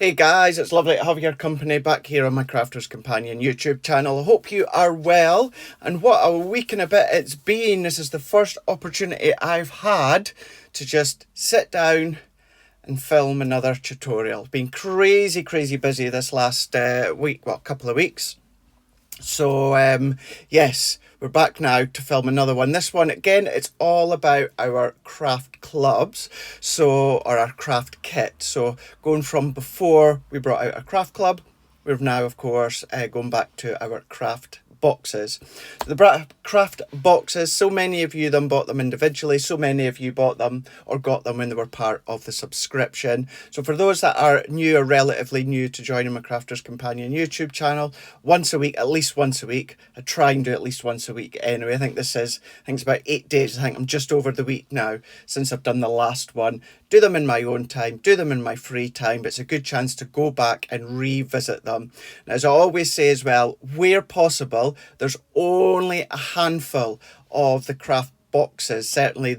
Hey guys, it's lovely to have your company back here on my Crafter's Companion YouTube channel. I hope you are well, and what a week and a bit it's been. This is the first opportunity I've had to just sit down and film another tutorial. Been crazy busy this last week, well, couple of weeks. So yes, we're back now to film another one. This one, again, it's all about our craft clubs, or our craft kit. So going from before we brought out a craft club, we've now, of course, going back to our craft boxes. The craft boxes, so many of you then bought them individually, so many of you bought them or got them when they were part of the subscription. So for those that are new or relatively new to joining my Crafter's Companion YouTube channel, once a week, at least once a week, I try and do at least once a week anyway. I think it's about 8 days. I think I'm just over the week now since I've done the last one. Do them in my own time, do them in my free time, but it's a good chance to go back and revisit them. And as I always say as well, where possible, there's only a handful of the craft boxes, certainly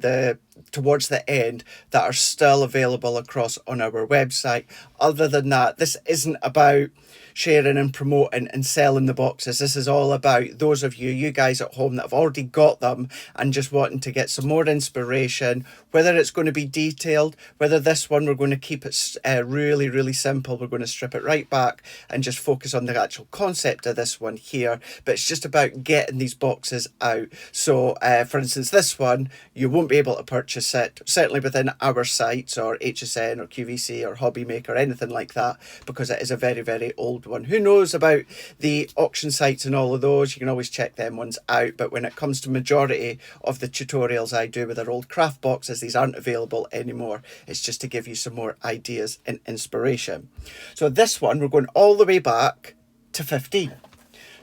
towards the end, that are still available across on our website. Other than that, this isn't about sharing and promoting and selling the boxes. This is all about those of you guys at home that have already got them and just wanting to get some more inspiration, whether it's going to be detailed, whether this one we're going to keep it really simple. We're going to strip it right back and just focus on the actual concept of this one here, but it's just about getting these boxes out. So for instance, this one you won't be able to purchase it certainly within our sites or HSN or QVC or Hobby Maker, anything like that, because it is a very old one. Who knows about the auction sites and all of those? You can always check them ones out, but when it comes to majority of the tutorials I do with our old craft boxes, these aren't available anymore. It's just to give you some more ideas and inspiration. So this one, we're going all the way back to 15.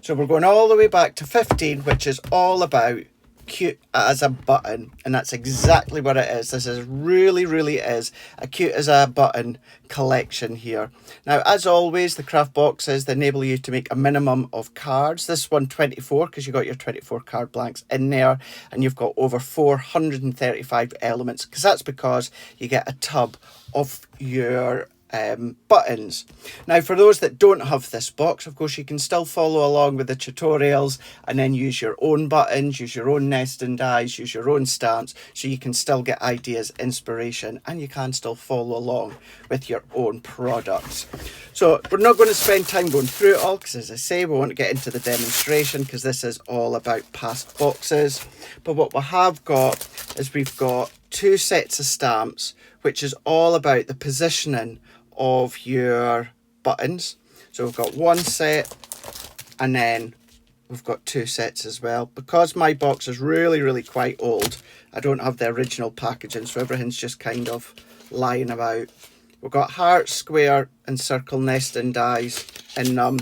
So we're going all the way back to 15, which is all about cute as a button, and that's exactly what it is. This is really is a cute as a button collection here. Now, as always, the craft boxes, they enable you to make a minimum of cards. This one 24, because you got your 24 card blanks in there, and you've got over 435 elements, because you get a tub of your buttons. Now, for those that don't have this box, of course, you can still follow along with the tutorials and then use your own buttons, use your own nesting dies, use your own stamps, so you can still get ideas, inspiration, and you can still follow along with your own products. So we're not going to spend time going through it all, because as I say, we want to get into the demonstration, because this is all about past boxes. But what we have got is we've got 2 sets of stamps, which is all about the positioning of your buttons. So we've got 1 set, and then we've got 2 sets as well. Because my box is really quite old, I don't have the original packaging, so everything's just kind of lying about. We've got heart, square and circle nesting dies in them.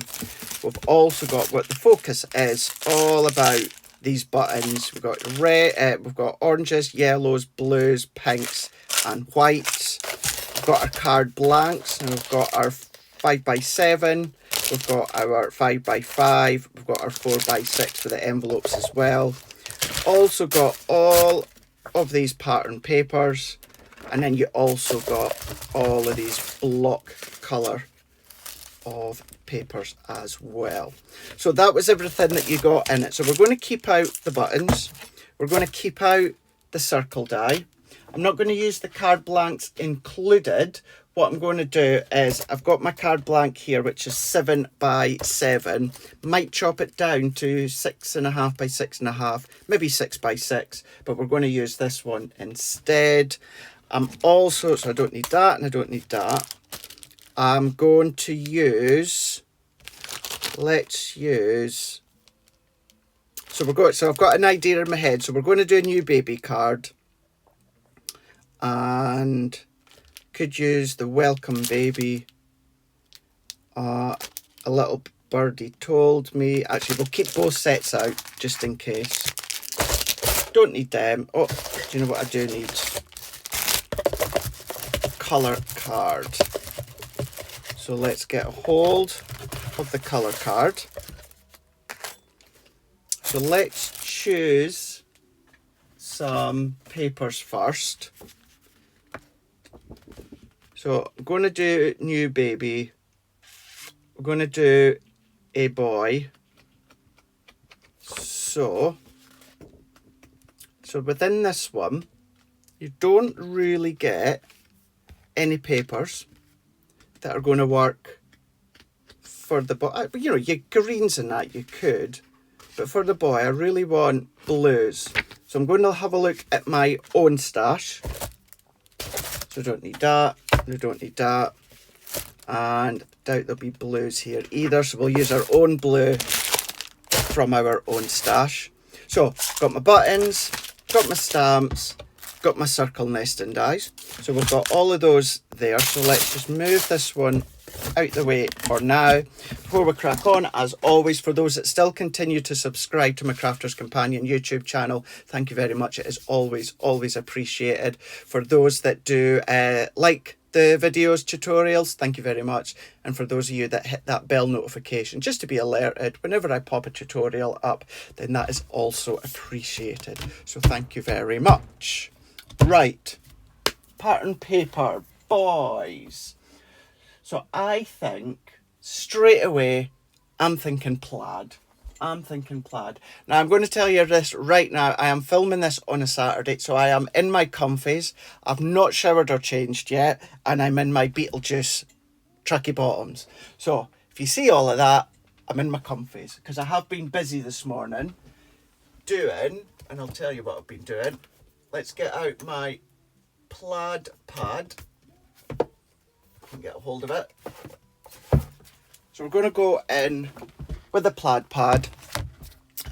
We've also got what the focus is all about these buttons. We've got red, we've got oranges, yellows, blues, pinks and whites. We've got our card blanks, and we've got our 5x7, we've got our 5x5, we've got our 4x6 for the envelopes as well. Also got all of these pattern papers, and then you also got all of these block colour of papers as well. So that was everything that you got in it. So we're going to keep out the buttons, we're going to keep out the circle die. I'm not going to use the card blanks included. What I'm going to do is, I've got my card blank here, which is 7x7. Might chop it down to 6.5 by 6.5, maybe 6x6, but we're going to use this one instead. I'm also, so I don't need that and I don't need that. I'm going to use, let's use, so I've got an idea in my head. So we're going to do a new baby card, and could use the welcome baby. A little birdie told me. Actually, we'll keep both sets out just in case. Don't need them. Oh, do you know what I do need? Colour card. So let's get a hold of the colour card. So let's choose some papers first. So I'm going to do new baby. We're going to do a boy. So within this one, you don't really get any papers that are going to work for the boy. You know, your greens and that you could, but for the boy, I really want blues. So I'm going to have a look at my own stash. So we don't need that, we don't need that, and I doubt there'll be blues here either, so we'll use our own blue from our own stash. So, got my buttons, got my stamps, got my circle nesting dies. So we've got all of those there, so let's just move this one out the way for now. Before we crack on, as always, for those that still continue to subscribe to my Crafter's Companion YouTube channel, thank you very much. It is always appreciated. For those that do like the videos, tutorials, thank you very much. And for those of you that hit that bell notification just to be alerted whenever I pop a tutorial up, then that is also appreciated. So thank you very much. Right, pattern paper, boys. So I think straight away, I'm thinking plaid. Now I'm going to tell you this right now. I am filming this on a Saturday, so I am in my comfies. I've not showered or changed yet, and I'm in my Beetlejuice trucky bottoms. So if you see all of that, I'm in my comfies because I have been busy this morning doing, and I'll tell you what I've been doing. Let's get out my plaid pad. And get a hold of it. So we're going to go in with the plaid pad.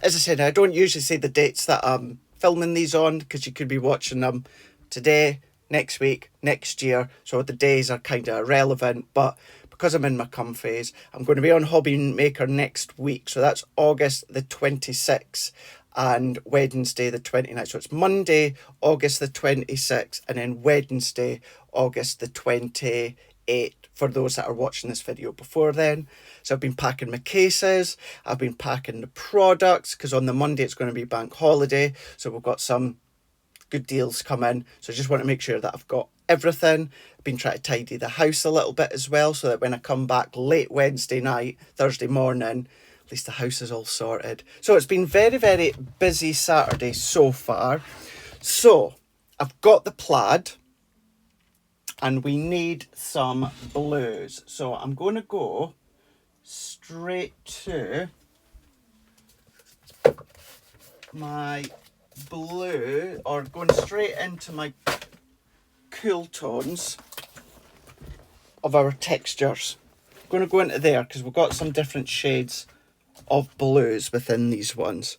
As I said, I don't usually say the dates that I'm filming these on because you could be watching them today, next week, next year. So the days are kind of irrelevant, but because I'm in my comfies, I'm going to be on Hobby Maker next week. So that's August the 26th and Wednesday the 29th. So it's Monday, August the 26th, and then Wednesday, August the 28th. For those that are watching this video before then. So I've been packing my cases, I've been packing the products, because on the Monday it's going to be bank holiday, so we've got some good deals coming. So I just want to make sure that I've got everything. I've been trying to tidy the house a little bit as well, so that when I come back late Wednesday night, Thursday morning, at least the house is all sorted. So it's been very busy Saturday so far. So I've got the plaid, and we need some blues. So I'm going to go straight to my blue, or going straight into my cool tones of our textures. I'm going to go into there because we've got some different shades of blues within these ones.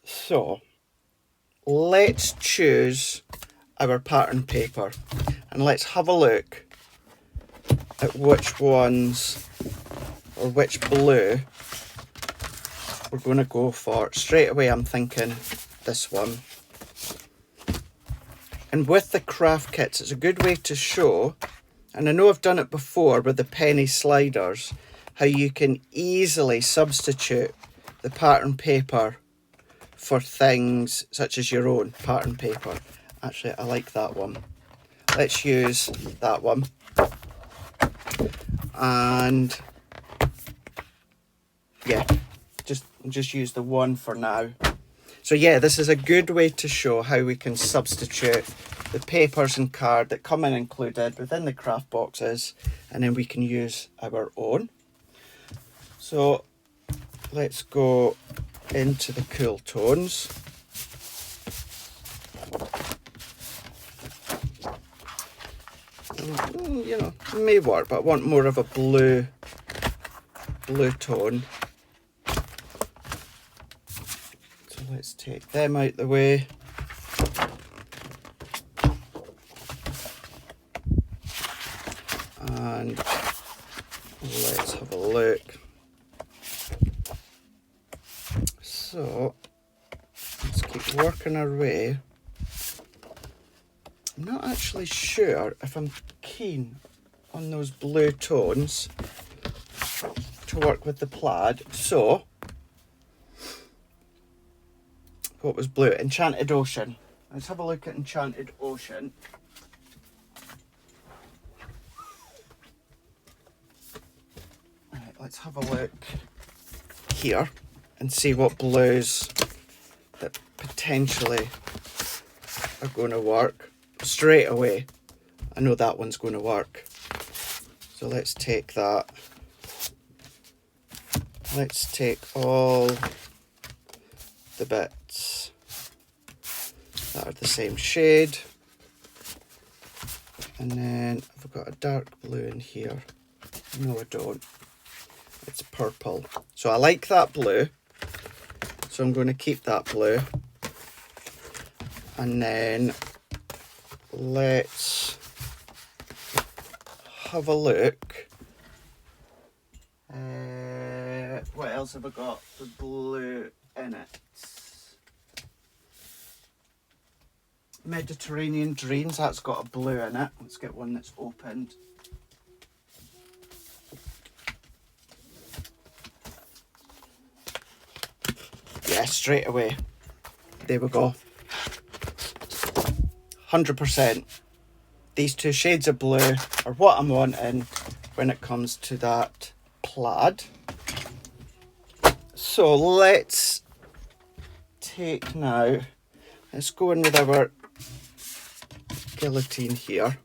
So let's choose our pattern paper and let's have a look at which ones or which blue we're going to go for. Straight away I'm thinking this one. And with the craft kits, it's a good way to show, and I know I've done it before with the penny sliders, how you can easily substitute the pattern paper for things such as your own pattern paper. Actually, I like that one. Let's use that one. And yeah, just use the one for now. So yeah, this is a good way to show how we can substitute the papers and card that come in included within the craft boxes, and then we can use our own. So let's go into the cool tones. You know, it may work, but I want more of a blue tone. So let's take them out the way. And let's have a look. So let's keep working our way. I'm not actually sure if I'm keen on those blue tones to work with the plaid. So, what was blue? Enchanted Ocean. Let's have a look at Enchanted Ocean. let's have a look here and see what blues that potentially are going to work. Straight away, I know that one's going to work. So let's take that. Let's take all the bits that are the same shade. And then I've got a dark blue in here. No, I don't. It's purple. So I like that blue. So I'm going to keep that blue. And then let's have a look. What else have I got for blue in it? Mediterranean Dreams, that's got a blue in it. Let's get one that's opened. Yeah, straight away. There we go. 100%. These two shades of blue are what I'm wanting when it comes to that plaid. So let's take now, let's go in with our guillotine here.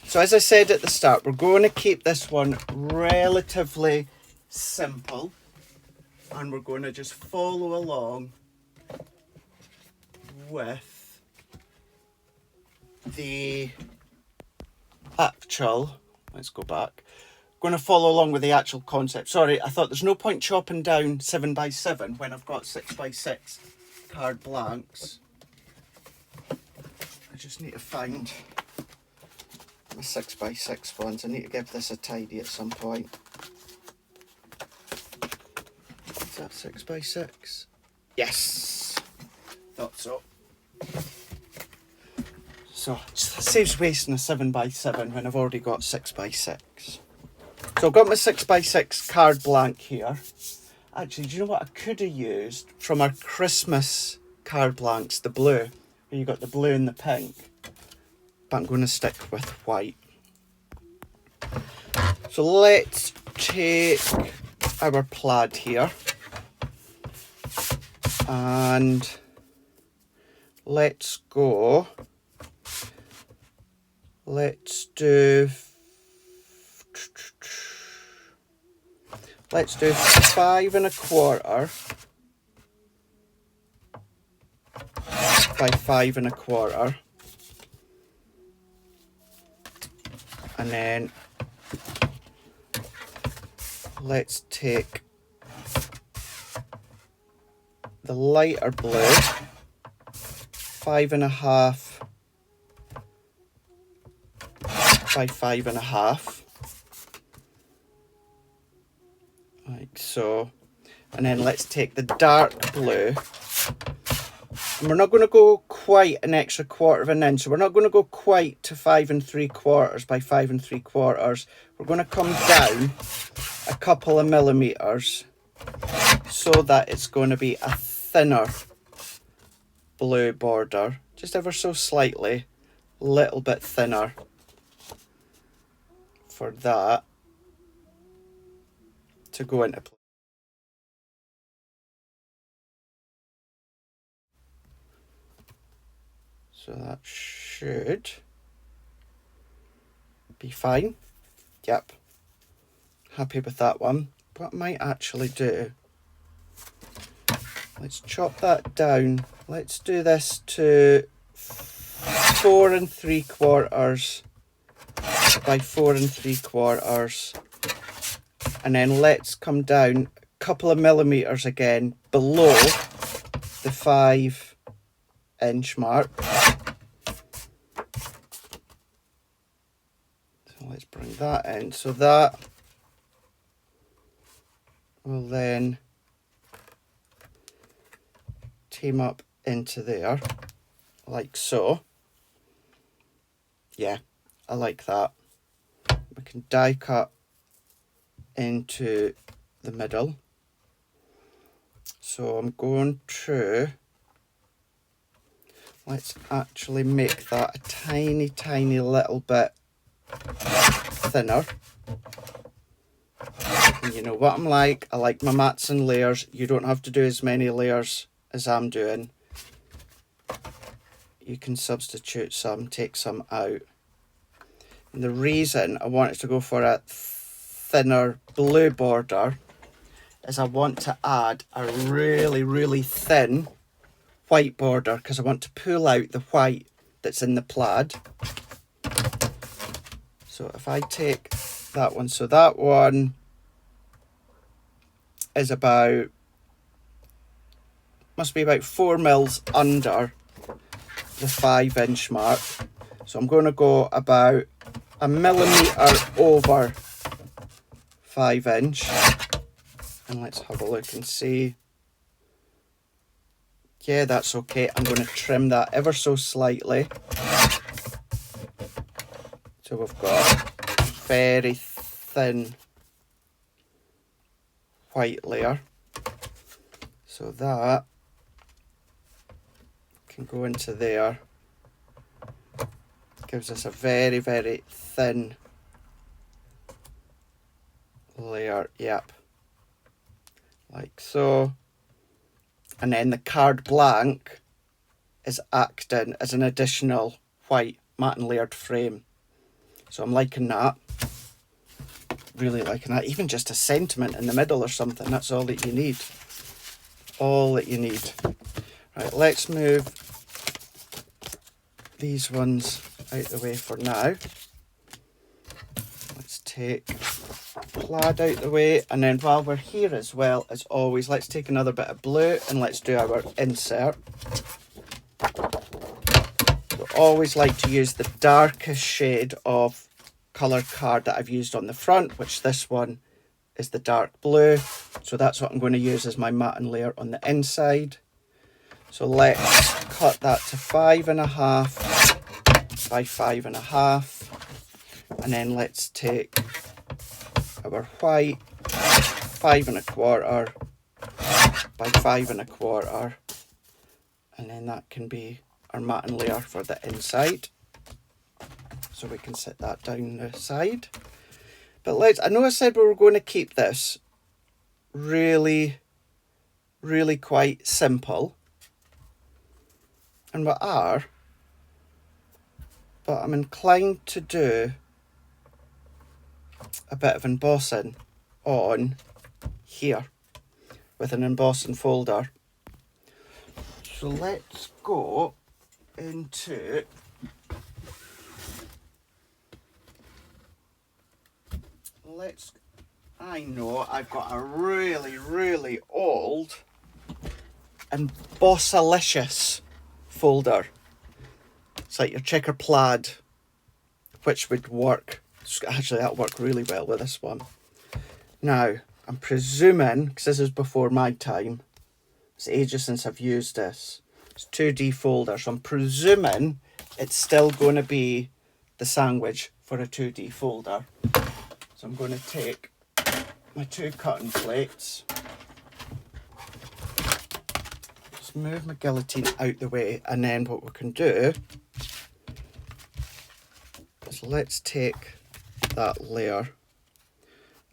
So as I said at the start, we're going to keep this one relatively simple, and we're going to just follow along with the actual, let's go back, going to follow along with the actual concept. Sorry, I thought there's no point chopping down 7x7 when I've got 6x6 card blanks. I just need to find my 6x6 ones. I need to give this a tidy at some point. Is that 6x6? Yes! Thought so. So it saves wasting a 7x7 when I've already got 6x6. So I've got my 6x6 card blank here. Actually, do you know what I could have used from our Christmas card blanks? The blue. Where you got the blue and the pink. But I'm going to stick with white. So let's take our plaid here. And let's go. Let's do 5 1/4 by 5 1/4, and then let's take the lighter blue, 5 1/2 by 5 1/2. Like so, and then let's take the dark blue, and we're not going to go quite an extra 1/4 of an inch, so we're not going to go quite to 5 3/4 by 5 3/4. We're going to come down a couple of millimeters so that it's going to be a thinner blue border, just ever so slightly, a little bit thinner for that to go into place. So that should be fine. Yep. Happy with that one. What I might actually do, let's chop that down. Let's do this to 4 3/4 by 4 3/4. And then let's come down a couple of millimeters again below the 5 inch mark. So let's bring that in. So that will then team up into there, like so. Yeah, I like that. We can die cut into the middle. So I'm going to, let's actually make that a tiny little bit thinner. And you know what I'm like. I like my mats and layers. You don't have to do as many layers as I'm doing. You can substitute some, take some out. And the reason I wanted to go for a thinner blue border is I want to add a really, really thin white border because I want to pull out the white that's in the plaid. So if I take that one, so that one is about, must be about 4 mils under the 5-inch mark. So I'm going to go about a millimetre over 5-inch. And let's have a look and see. Yeah, that's okay. I'm going to trim that ever so slightly. So we've got a very thin white layer. So that can go into there. Gives us a very, very thin layer. Yep. Like so. And then the card blank is acting as an additional white matte and layered frame. So I'm liking that. Really liking that. Even just a sentiment in the middle or something. That's all that you need. All that you need. Right, let's move these ones out the way for now. Let's take plaid out the way, and then while we're here as well as always, let's take another bit of blue and let's do our insert. So always like to use the darkest shade of colour card that I've used on the front, which this one is the dark blue. So that's what I'm going to use as my matte and layer on the inside. So let's cut that to 5.5 by 5.5, and then let's take our white 5.25 by 5.25, and then that can be our matte and layer for the inside. So we can set that down the side. But I know I said we were going to keep this really, really quite simple, and we are, but I'm inclined to do a bit of embossing on here with an embossing folder. So let's go into I know I've got a really, really old Embossalicious folder. It's like your checker plaid, which would work. Actually, that'll work really well with this one. Now, I'm presuming, because this is before my time, it's ages since I've used this. It's 2D folder, so I'm presuming it's still going to be the sandwich for a 2D folder. So I'm going to take my 2 cutting plates, just move my guillotine out the way, and then what we can do is let's take that layer.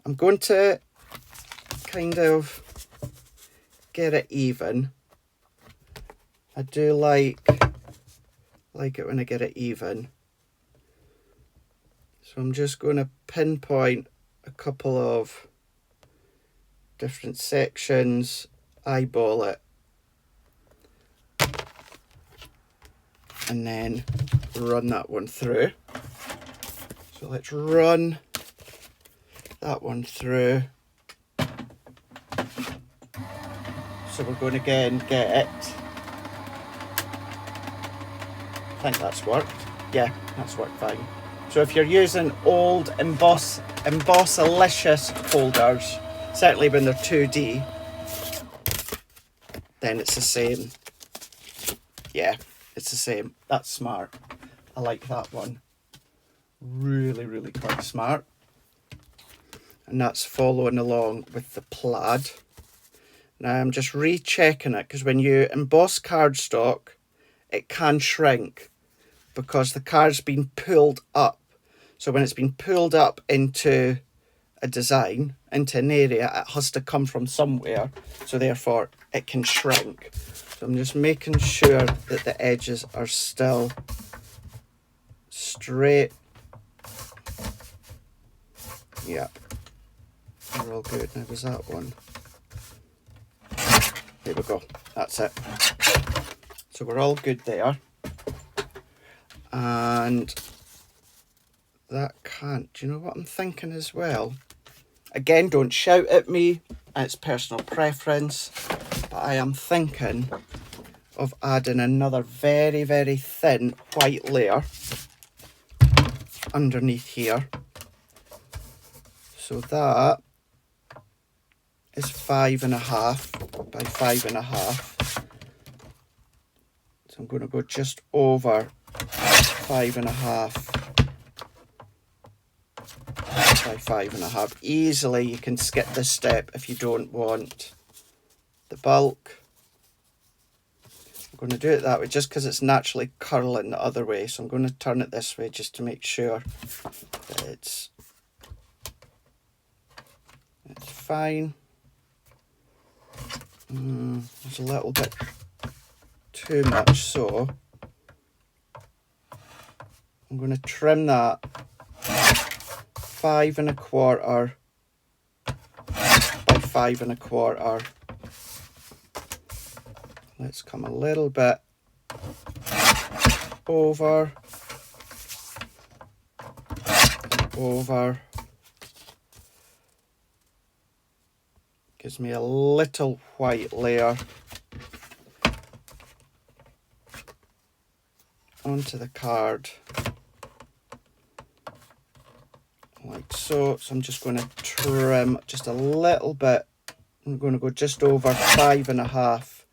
I'm going to kind of get it even. I do like it when I get it even. So I'm just going to pinpoint a couple of different sections, eyeball it, and then run that one through. So let's run that one through. So we're going to again get, I think that's worked. Yeah, that's worked fine. So if you're using old Embossalicious folders, certainly when they're 2D, then it's the same. Yeah, it's the same. That's smart. I like that one. Really, really quite smart. And that's following along with the plaid. Now I'm just rechecking it, because when you emboss cardstock, it can shrink because the card's been pulled up. So when it's been pulled up into a design into an area, it has to come from somewhere, so therefore it can shrink. So I'm just making sure that the edges are still straight. Yep, we're all good. Now there's that one. There we go, that's it. So we're all good there. And that can't, do you know what I'm thinking as well? Again, don't shout at me, it's personal preference, but I am thinking of adding another very, very thin white layer underneath here. So that is 5.5 by 5.5. So I'm going to go just over 5.5 by 5.5. Easily you can skip this step if you don't want the bulk. I'm going to do it that way just because it's naturally curling the other way, so I'm going to turn it this way just to make sure that it's fine. There's a little bit too much, so I'm going to trim that 5.25 by 5.25. Let's come a little bit over, over. Gives me a little white layer onto the card, like so. So I'm just going to trim just a little bit. I'm going to go just over 5.5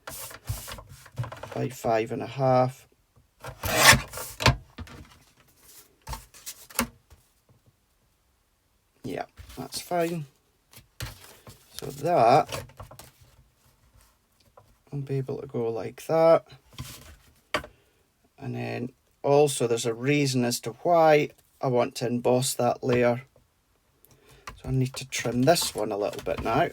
by 5.5. Yeah, that's fine. So that I'll be able to go like that. And then also there's a reason as to why I want to emboss that layer. So I need to trim this one a little bit now,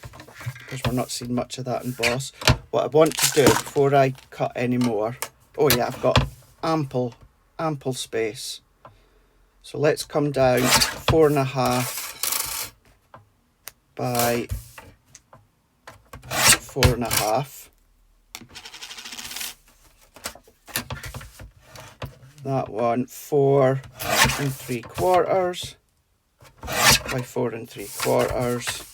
because we're not seeing much of that emboss. What I want to do before I cut any more, oh yeah, I've got ample space. So let's come down 4.5 by 4.5. That one 4.75 by 4.75,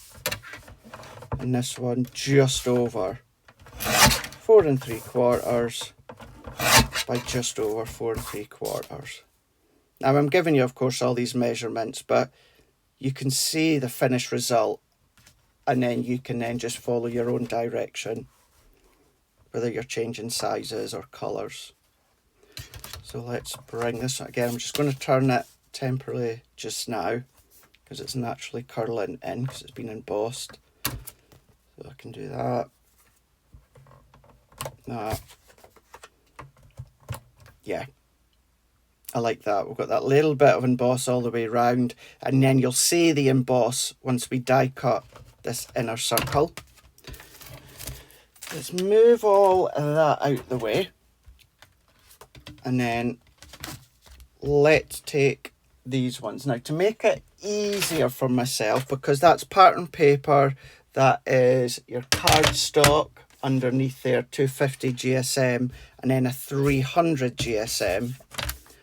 and this one just over 4.75 by just over 4.75. Now I'm giving you, of course, all these measurements, but you can see the finished result, and then you can then just follow your own direction, whether you're changing sizes or colours. So let's bring this again. I'm just going to turn it temporarily just now, because it's naturally curling in because it's been embossed. So I can do that. That. Yeah, I like that. We've got that little bit of emboss all the way around, and then you'll see the emboss once we die cut this inner circle. Let's move all of that out the way, and then let's take these ones. Now, to make it easier for myself, because that's pattern paper, that is your cardstock underneath there, 250 GSM and then a 300 GSM.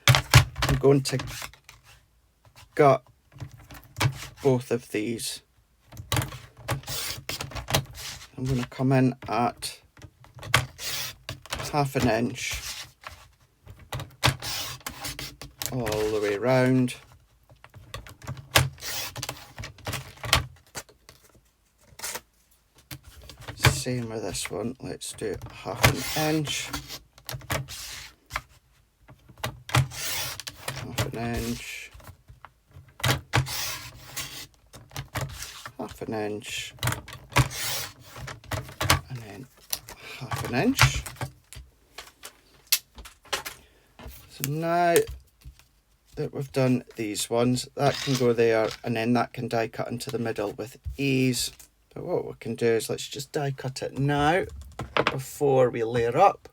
I'm going to gut both of these. I'm going to come in at 1/2 inch all the way around. Same with this one. Let's do 1/2 inch. 1/2 inch. 1/2 inch. And then 1/2 inch. So now that we've done these ones, that can go there, and then that can die cut into the middle with ease. But what we can do is let's just die cut it now before we layer up.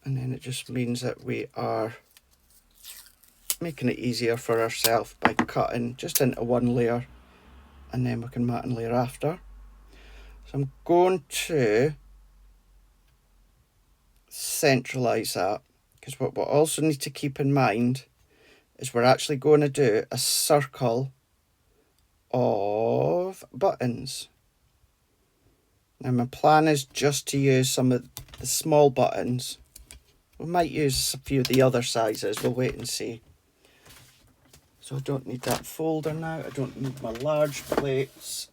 And then it just means that we are making it easier for ourselves by cutting just into one layer, and then we can mat and layer after. So I'm going to centralise that, because what we also need to keep in mind is we're actually going to do a circle of buttons. Now my plan is just to use some of the small buttons. We might use a few of the other sizes, we'll wait and see. So I don't need that folder now, I don't need my large plates.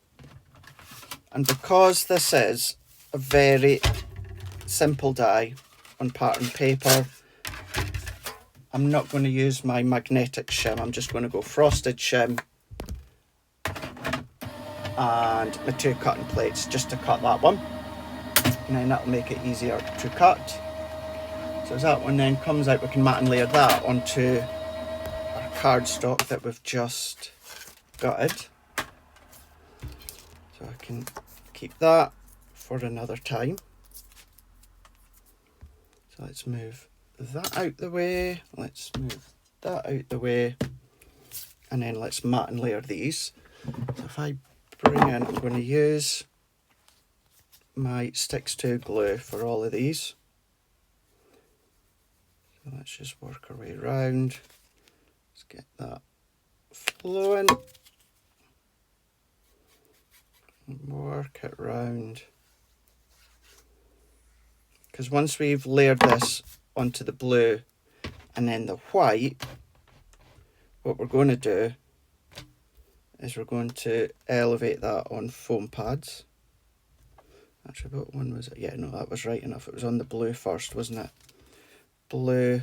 And because this is a very simple die on pattern paper, I'm not going to use my magnetic shim, I'm just going to go frosted shim and my 2 cutting plates just to cut that one, and then that'll make it easier to cut. So as that one then comes out, we can mat and layer that onto our cardstock that we've just gutted. So I can keep that for another time. So let's move that out the way, let's move that out the way, and then let's mat and layer these. So if I bring in, I'm going to use my sticks to glue for all of these. So let's just work our way around. Let's get that flowing. Work it round. Because once we've layered this onto the blue and then the white, what we're going to do is we're going to elevate that on foam pads. Actually, what one was it? Yeah, no, that was right enough. It was on the blue first, wasn't it? Blue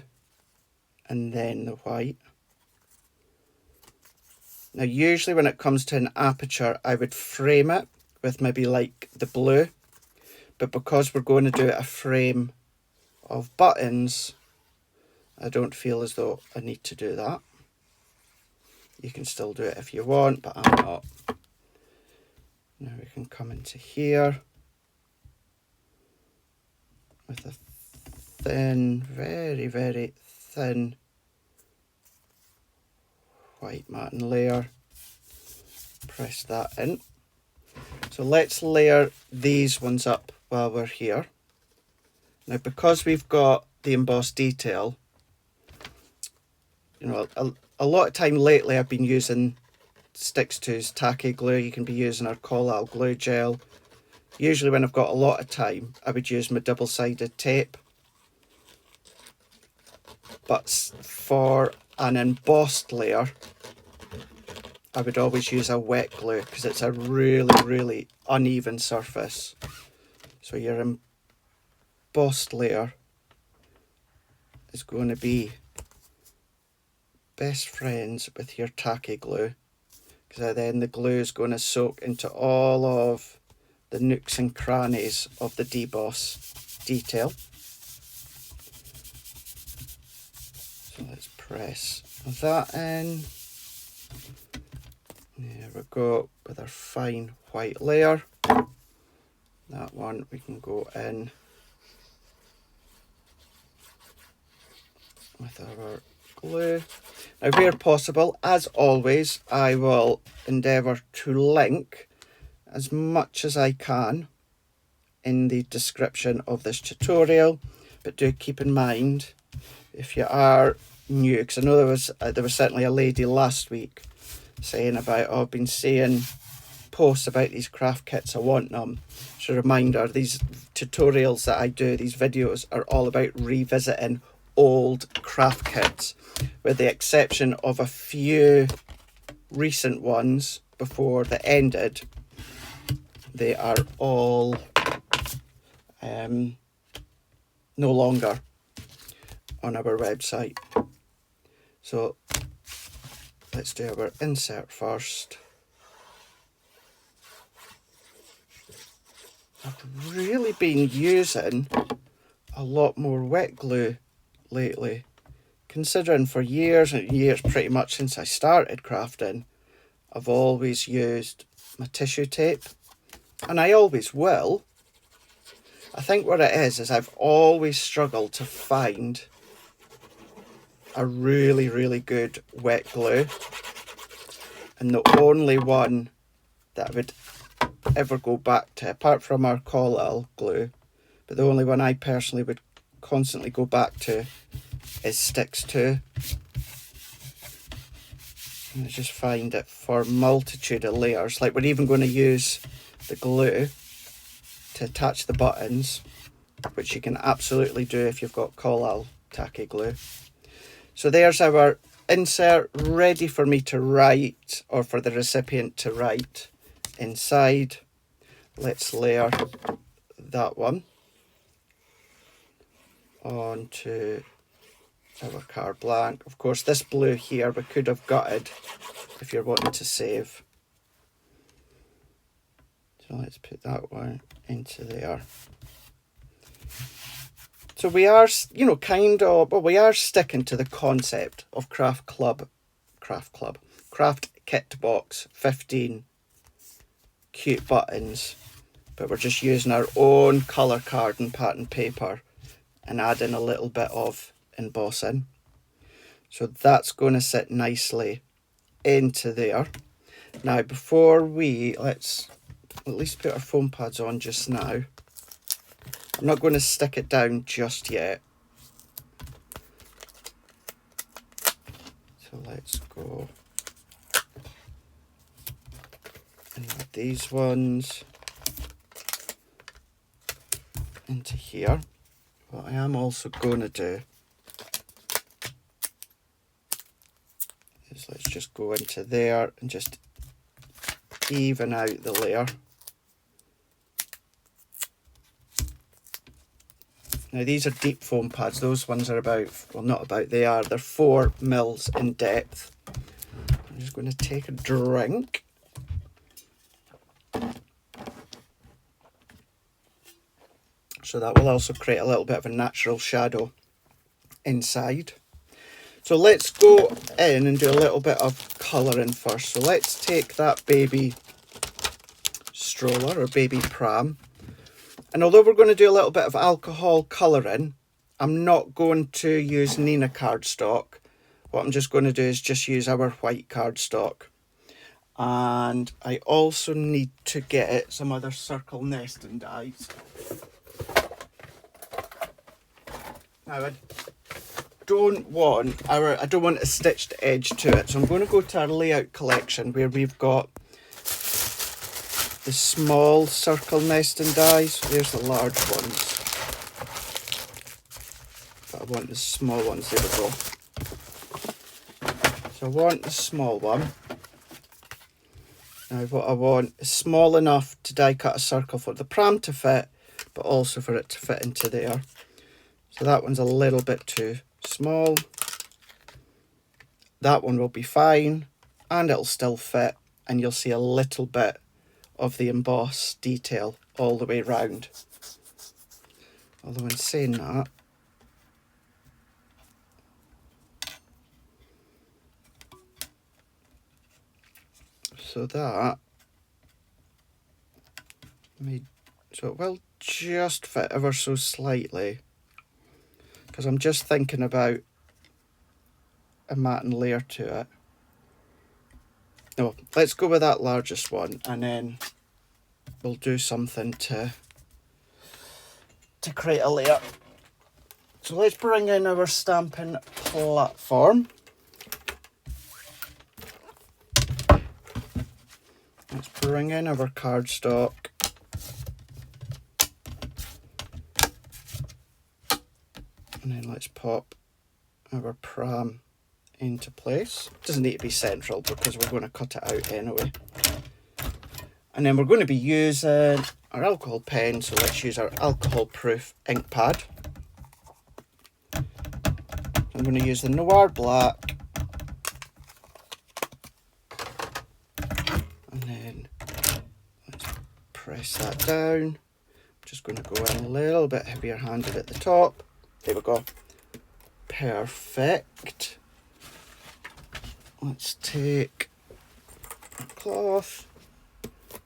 and then the white. Now usually when it comes to an aperture, I would frame it with maybe like the blue, but because we're going to do a frame of buttons, I don't feel as though I need to do that. You can still do it if you want, but I'm not. Now we can come into here with a thin, very, very thin white matte layer. Press that in. So let's layer these ones up while we're here. Now because we've got the embossed detail, you know, a lot of time lately I've been using sticks to's tacky glue. You can be using our Collal glue gel. Usually when I've got a lot of time, I would use my double-sided tape. But for an embossed layer, I would always use a wet glue because it's a really, really uneven surface. So your embossed layer is going to be best friends with your tacky glue, because then the glue is going to soak into all of the nooks and crannies of the deboss detail. So let's press that in. There we go, with our fine white layer. That one we can go in with our glue. Now where possible, as always, I will endeavour to link as much as I can in the description of this tutorial, but do keep in mind if you are new, because I know there was certainly a lady last week saying about, oh, I've been seeing posts about these craft kits, I want them. So a reminder, these tutorials that I do, these videos, are all about revisiting old craft kits, with the exception of a few recent ones before they ended. They are all no longer on our website. So let's do our insert first. I've really been using a lot more wet glue lately, considering for years and years, pretty much since I started crafting, I've always used my tissue tape, and I always will. I think what it is I've always struggled to find a really, really good wet glue, and the only one that I would ever go back to, apart from our Craiglairdcc glue, but the only one I personally would constantly go back to is Sticks 2. And I just find it for a multitude of layers. Like, we're even going to use the glue to attach the buttons, which you can absolutely do if you've got Craiglairdcc tacky glue. So there's our insert ready for me to write, or for the recipient to write inside. Let's layer that one onto our card blank. Of course, this blue here we could have gutted if you're wanting to save. So let's put that one into there. So we are, you know, we are sticking to the concept of Craft Kit Box 15 cute buttons, but we're just using our own colour card and pattern paper and adding a little bit of embossing. So that's going to sit nicely into there. Now, before let's at least put our foam pads on just now. I'm not going to stick it down just yet. So let's go and add these ones into here. What I am also going to do is let's just go into there and just even out the layer. Now, these are deep foam pads. Those ones are they're 4 mils in depth. I'm just going to take a drink. So that will also create a little bit of a natural shadow inside. So let's go in and do a little bit of colouring first. So let's take that baby stroller or baby pram. And although we're going to do a little bit of alcohol colouring, I'm not going to use Nina cardstock. What I'm just going to do is just use our white cardstock. And I also need to get some other circle nesting dies. Now, I don't want a stitched edge to it, so I'm going to go to our layout collection where we've got the small circle nesting dies. There's the large ones, but I want the small ones. There we go. So I want the small one. Now what I want is small enough to die cut a circle for the pram to fit, but also for it to fit into there. So that one's a little bit too small. That one will be fine, and it'll still fit, and you'll see a little bit of the emboss detail all the way round. Although in saying that, so it will just fit ever so slightly, because I'm just thinking about a matting layer to it. No, let's go with that largest one, and then we'll do something to create a layer. So let's bring in our stamping platform. Let's bring in our cardstock. And then let's pop our pram into place. It doesn't need to be central because we're going to cut it out anyway. And then we're going to be using our alcohol pen, so let's use our alcohol proof ink pad. I'm going to use the Noir Black, and then let's press that down. I'm just going to go in a little bit heavier handed at the top. There we go. Perfect. Let's take a cloth,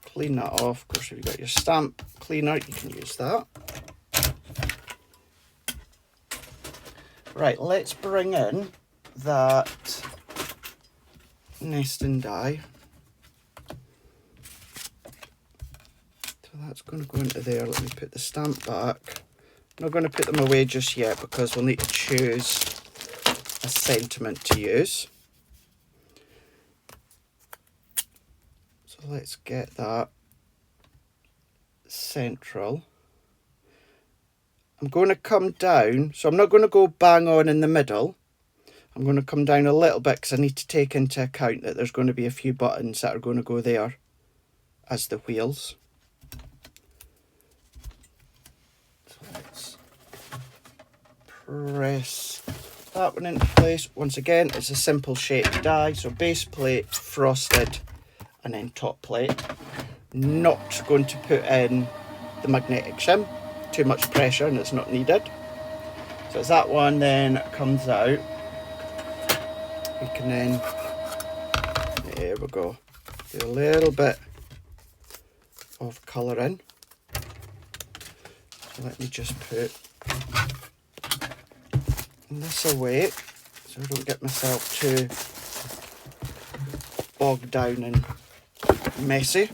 clean that off. Of course, if you've got your stamp cleaner, you can use that. Right, let's bring in that nesting die. So that's going to go into there. Let me put the stamp back. I'm not going to put them away just yet because we'll need to choose a sentiment to use. So let's get that central. I'm going to come down, so I'm not going to go bang on in the middle. I'm going to come down a little bit because I need to take into account that there's going to be a few buttons that are going to go there as the wheels. So let's press that one into place. Once again, it's a simple shaped die, so base plate, frosted, and then top plate. Not going to put in the magnetic shim. Too much pressure and it's not needed. So as that one then comes out, we can then, there we go, do a little bit of colour in. So let me just put this away so I don't get myself too bogged down and messy.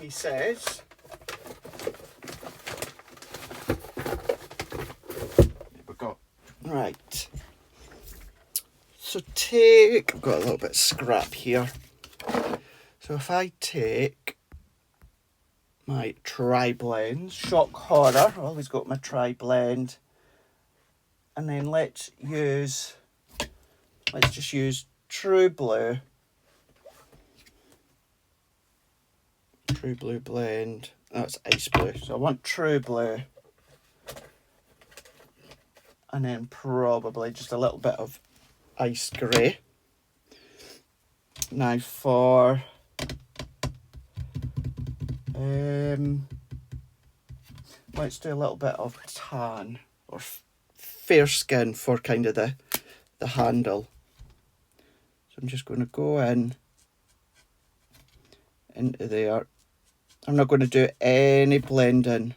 He says, there we go. Right. So I've got a little bit of scrap here. So if I take my tri-blend, shock horror, I've always got my tri-blend, and then let's just use True Blue blend. Oh, it's ice blue, so I want True Blue, and then probably just a little bit of ice grey. Now for let's do a little bit of tan or fair skin for kind of the handle. So I'm just going to go into there. I'm not going to do any blending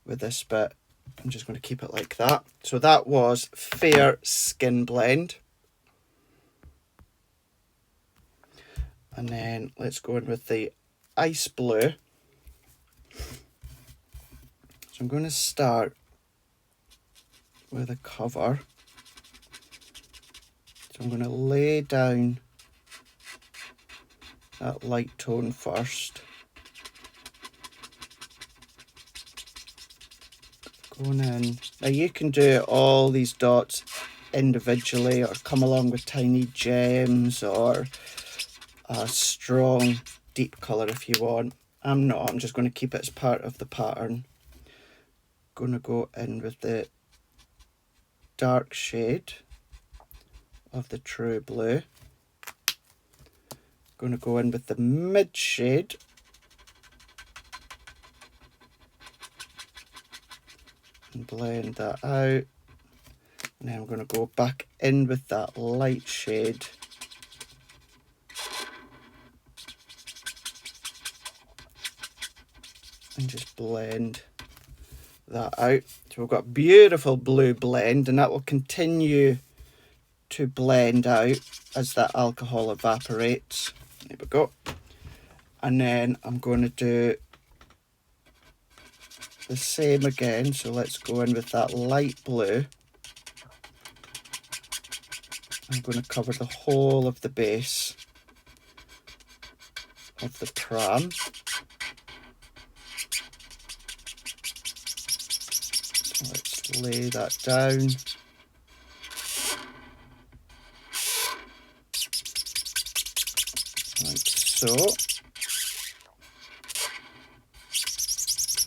with this bit. I'm just going to keep it like that. So that was Fair Skin Blend. And then let's go in with the Ice Blue. So I'm going to start with a cover. So I'm going to lay down that light tone first. Going in. Now you can do all these dots individually or come along with tiny gems or a strong deep colour if you want. I'm not, I'm just going to keep it as part of the pattern. Going to go in with the dark shade of the True Blue. Going to go in with the mid shade and blend that out. And then I'm going to go back in with that light shade and just blend that out. So we've got a beautiful blue blend, and that will continue to blend out as that alcohol evaporates. There we go. And then I'm going to do the same again. So let's go in with that light blue. I'm going to cover the whole of the base of the pram. So let's lay that down. Like so.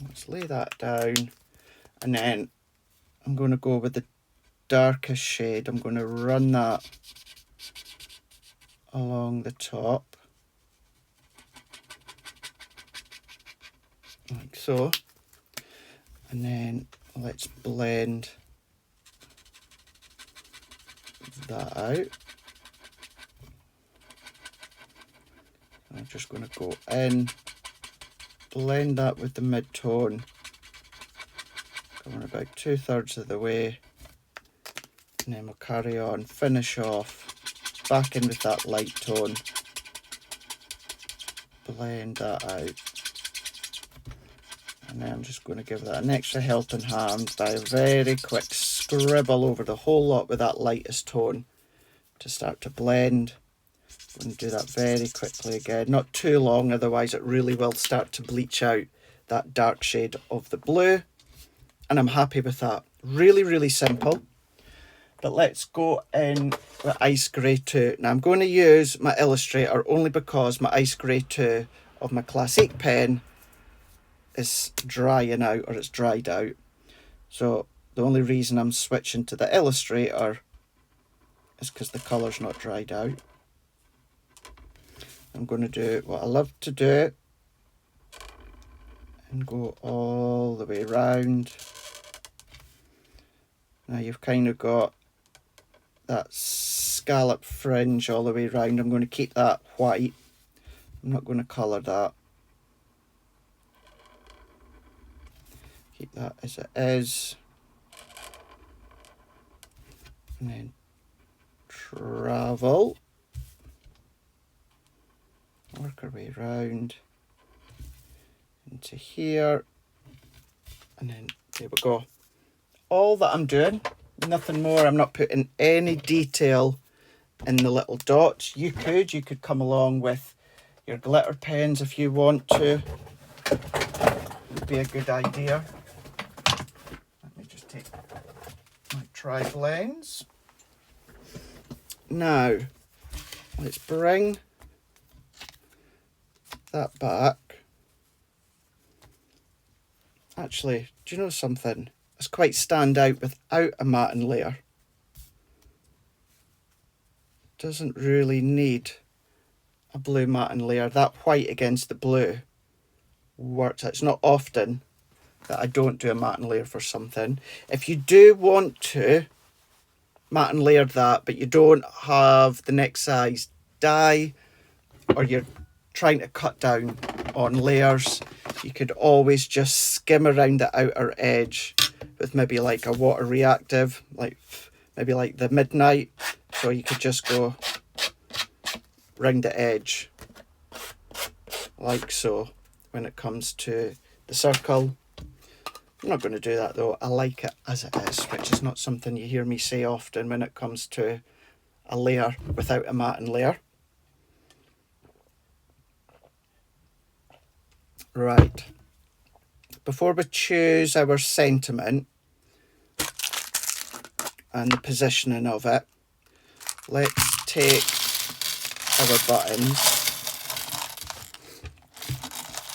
Let's lay that down, and then I'm going to go with the darkest shade, I'm going to run that along the top, like so, and then let's blend that out. I'm just going to go in, blend that with the mid-tone, going about 2/3 of the way, and then we'll carry on, finish off, back in with that light tone, blend that out, and then I'm just going to give that an extra helping hand by a very quick scribble over the whole lot with that lightest tone to start to blend. I'm going to do that very quickly again, not too long, otherwise it really will start to bleach out that dark shade of the blue, and I'm happy with that. Really, really simple. But let's go in with Ice Grey 2. Now I'm going to use my Illustrator only because my Ice Grey 2 of my Classic pen is drying out, or it's dried out. So the only reason I'm switching to the Illustrator is because the colour's not dried out. I'm going to do what I love to do and go all the way round. Now you've kind of got that scallop fringe all the way round. I'm going to keep that white. I'm not going to colour that. Keep that as it is. And then travel. Work our way round into here, and then there we go. All that I'm doing, nothing more. I'm not putting any detail in the little dots. You could come along with your glitter pens if you want to. Would be a good idea. Let me just take my tri-blends. Now let's bring that back. Actually, do you know something? It's quite stand out without a matting layer. Doesn't really need a blue matting layer. That white against the blue works. It's not often that I don't do a matting layer for something. If you do want to matting layer that, but you don't have the next size die, or you're trying to cut down on layers, you could always just skim around the outer edge with maybe like a water reactive, like maybe like the Midnight. So you could just go round the edge like so when it comes to the circle. I'm not going to do that though. I like it as it is, which is not something you hear me say often when it comes to a layer without a matting layer. Right, before we choose our sentiment and the positioning of it, let's take our buttons.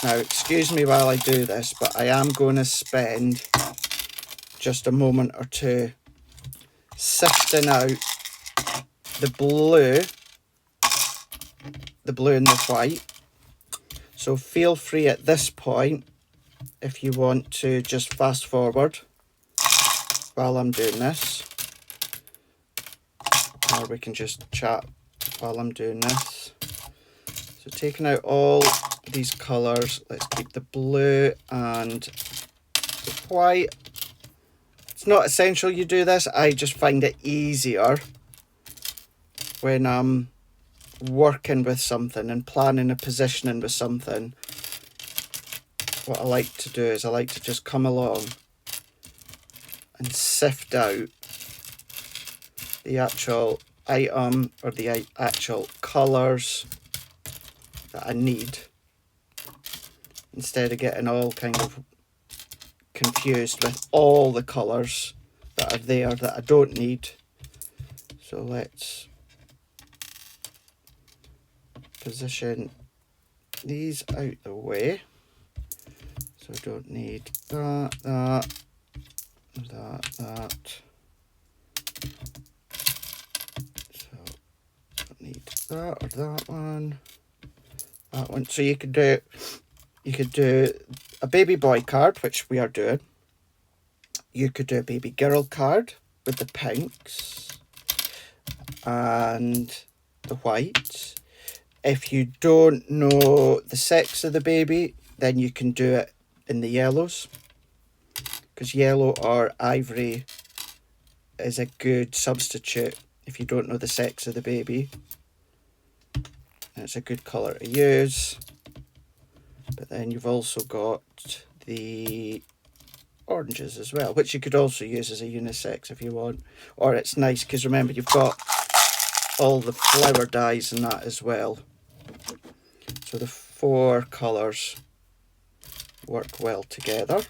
Now, excuse me while I do this, but I am going to spend just a moment or two sifting out the blue and the white. So feel free at this point, if you want to just fast forward while I'm doing this, or we can just chat while I'm doing this. So taking out all these colours, let's keep the blue and the white. It's not essential you do this, I just find it easier when I'm working with something and planning a positioning with something. What I like to do is I like to just come along and sift out the actual item or the actual colours that I need, instead of getting all kind of confused with all the colours that are there that I don't need. So let's position these out the way. So I don't need that. that or that one. That one. So you could do a baby boy card, which we are doing. You could do a baby girl card with the pinks and the whites. If you don't know the sex of the baby, then you can do it in the yellows, because yellow or ivory is a good substitute if you don't know the sex of the baby. It's a good colour to use. But then you've also got the oranges as well, which you could also use as a unisex if you want. Or it's nice because remember you've got all the flower dyes and that as well. So the 4 colours work well together.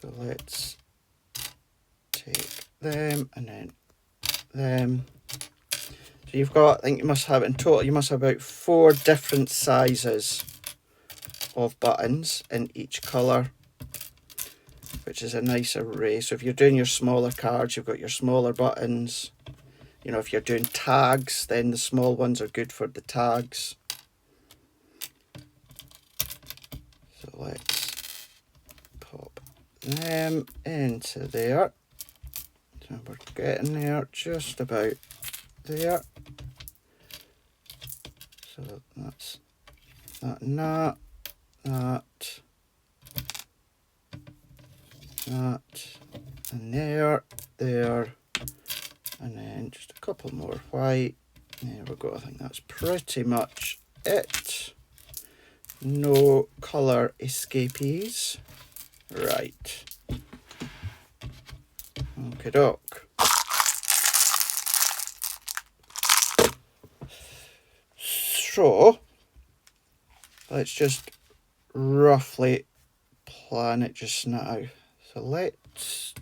So let's take them and then them. So you've got, I think you must have, in total, you must have about 4 different sizes of buttons in each colour, which is a nice array. So if you're doing your smaller cards, you've got your smaller buttons. You know, if you're doing tags, then the small ones are good for the tags. So let's pop them into there. So we're getting there, just about there. So that's that and that, and there, and then just a couple more white. There we go. I think that's pretty much it. No colour escapees. Right. Okie doke. So let's just roughly plan it just now. So let's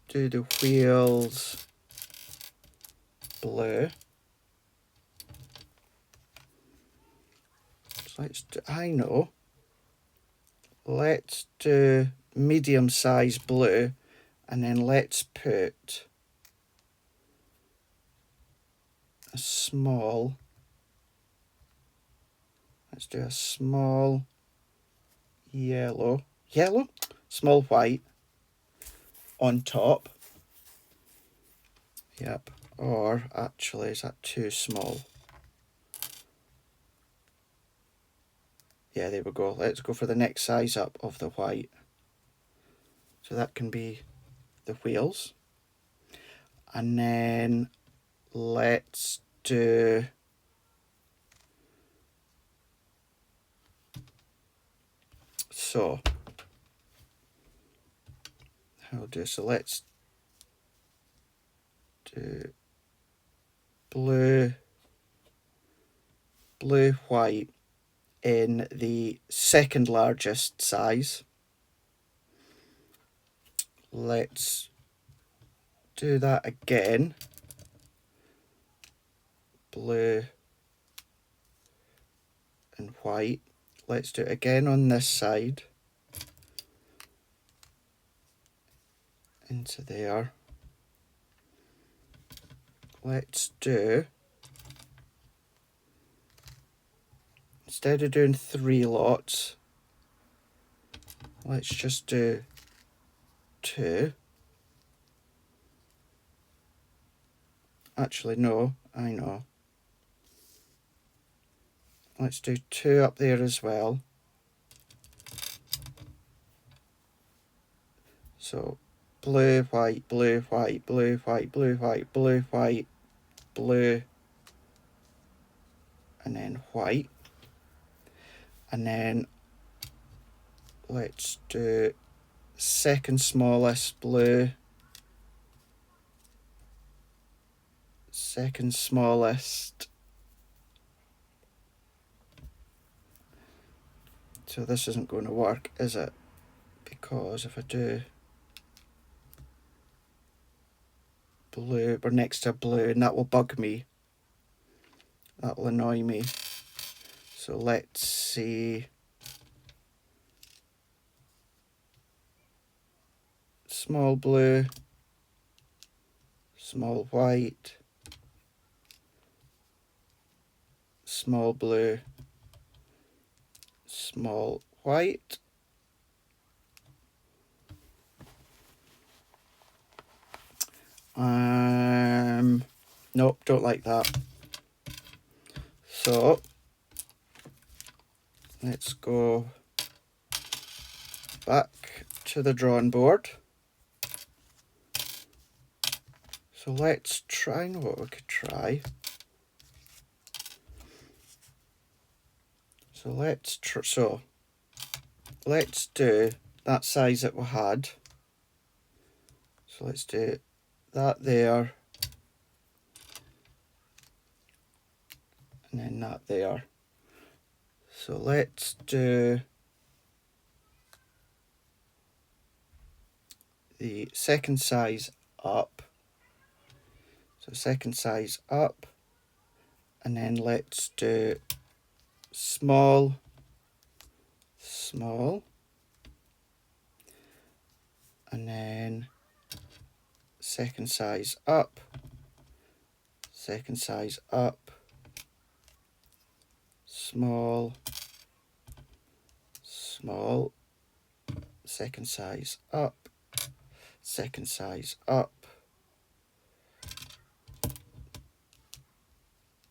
do the wheels blue. So let's do, I know. Let's do medium size blue, and then let's put a small, let's do a small small white on top. Yep, or actually, is that too small? Yeah, there we go. Let's go for the next size up of the white. So that can be the wheels. And then let's do so let's do blue, white in the second largest size. Let's do that again. Blue and white. Let's do it again on this side. Into there. Let's do, instead of doing 3 lots, let's just do 2. Actually, no, I know. Let's do 2 up there as well. So blue, white, blue, white, blue, white, blue, white, blue, white, blue, and then white. And then let's do second smallest blue, second smallest. So this isn't going to work, is it? Because if I do blue, we're next to blue, and that will bug me. That will annoy me. So let's see. Small blue, small white, small blue, small white. Nope, don't like that. So let's go back to the drawing board. So let's try, know what we could try. So let's do that size that we had. So let's do that there, and then that there. So let's do the second size up. So second size up, and then let's do small, small, and then second size up, second size up, small, small, second size up, second size up,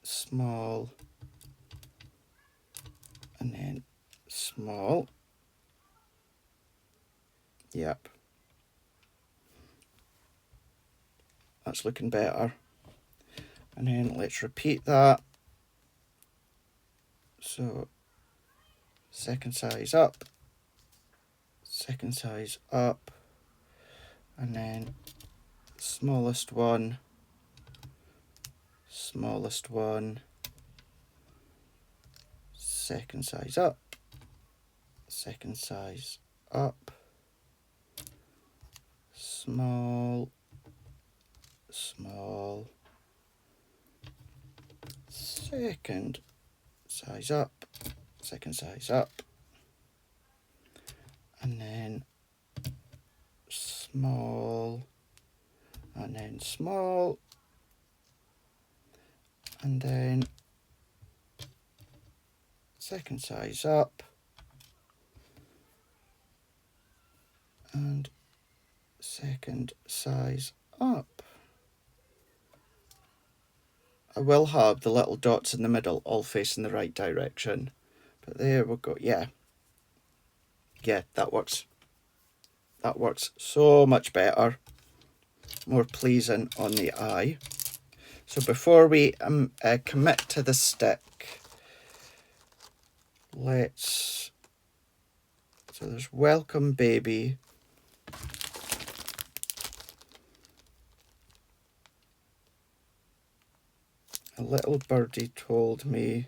small, and then small. Yep, that's looking better. And then let's repeat that. So second size up, second size up, and then smallest one, smallest one, second size up, second size up, small, small, second size up, second size up, and then small, and then small, and then second size up, and second size up. I will have the little dots in the middle all facing the right direction, but there we go. Yeah, that works. That works so much better, more pleasing on the eye. So before we commit to the stick, so there's welcome baby. A little birdie told me.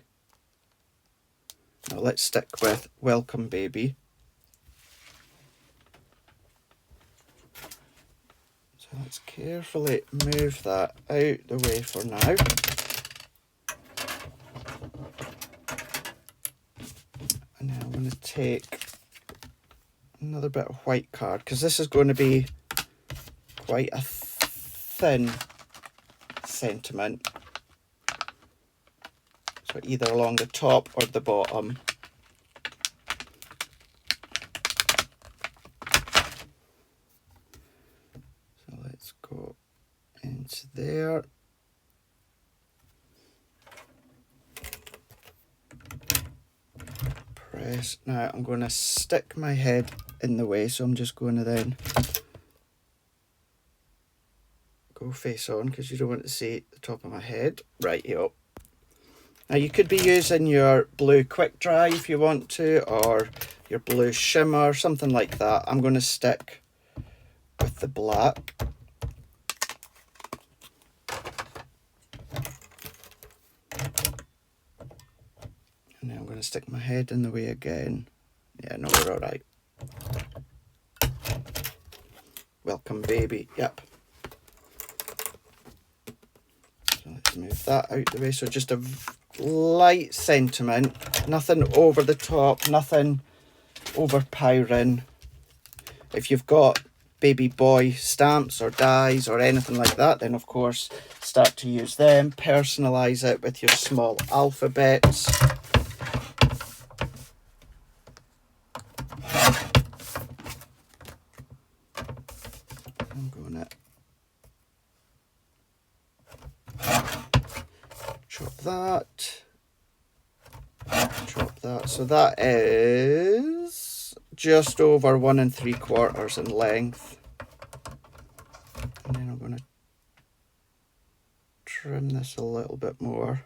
Now let's stick with welcome baby. So let's carefully move that out the way for now. And now I'm going to take another bit of white card, because this is going to be quite a thin sentiment. So either along the top or the bottom. So let's go into there. Press. Now I'm going to stick my head in the way, so I'm just going to then go face on, because you don't want to see the top of my head. Right, yo. Now you could be using your blue quick dry if you want to, or your blue shimmer, something like that. I'm going to stick with the black. And now I'm going to stick my head in the way again. Yeah, no, we're all right. Welcome baby, yep. So let's move that out the way. So just a light sentiment, nothing over the top, nothing overpowering. If you've got baby boy stamps or dies or anything like that, then of course start to use them. Personalize it with your small alphabets. I'm going to chop that, chop that. So that is just over 1 3/4 in length. And then I'm going to trim this a little bit more.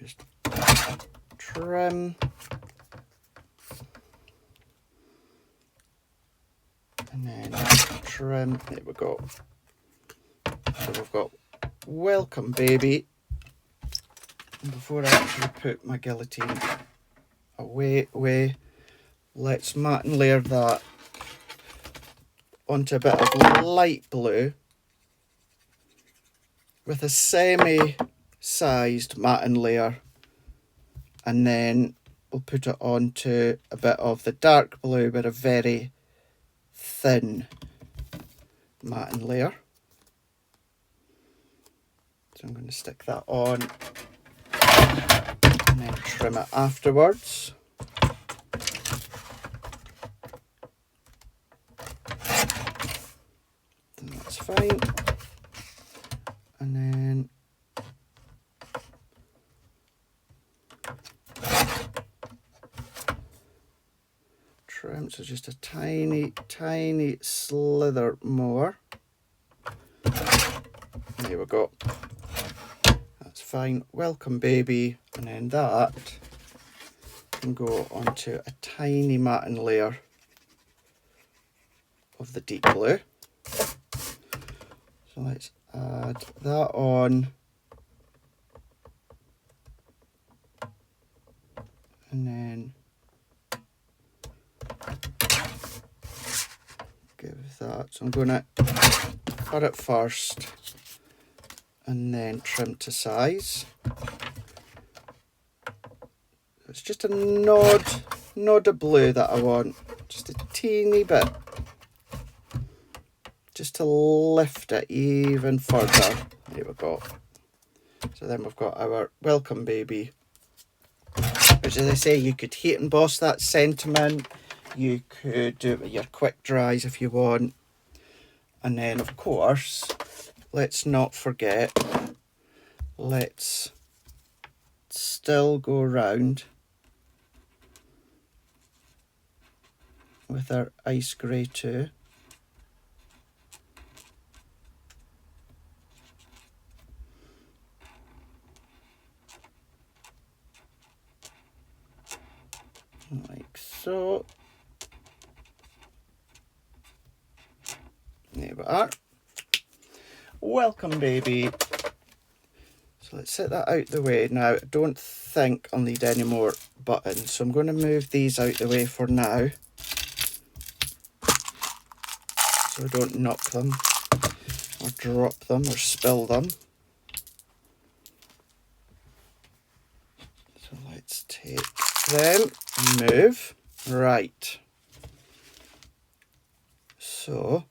Just trim. And then trim. There we go. So we've got welcome baby. And before I actually put my guillotine away, let's matte and layer that onto a bit of light blue with a semi-sized matte and layer, and then we'll put it onto a bit of the dark blue with a very thin matte and layer. So I'm going to stick that on and then trim it afterwards. And that's fine. And then trim, so just a tiny slither more. There we go. That's fine. Welcome baby. And then that can go onto a tiny matting layer of the deep blue. So let's add that on. And then give that. So I'm going to cut it first and then trim to size. It's just a nod of blue that I want, just a teeny bit, just to lift it even further. There we go. So then we've got our welcome baby, which, as I say, you could heat emboss that sentiment. You could do it with your quick dries if you want. And then, of course, let's not forget, let's still go around with our ice grey too. Like so. There we are. Welcome baby. So let's set that out the way. Now, I don't think I'll need any more buttons, so I'm going to move these out the way for now, so I don't knock them or drop them or spill them. So let's take them and move. Right. So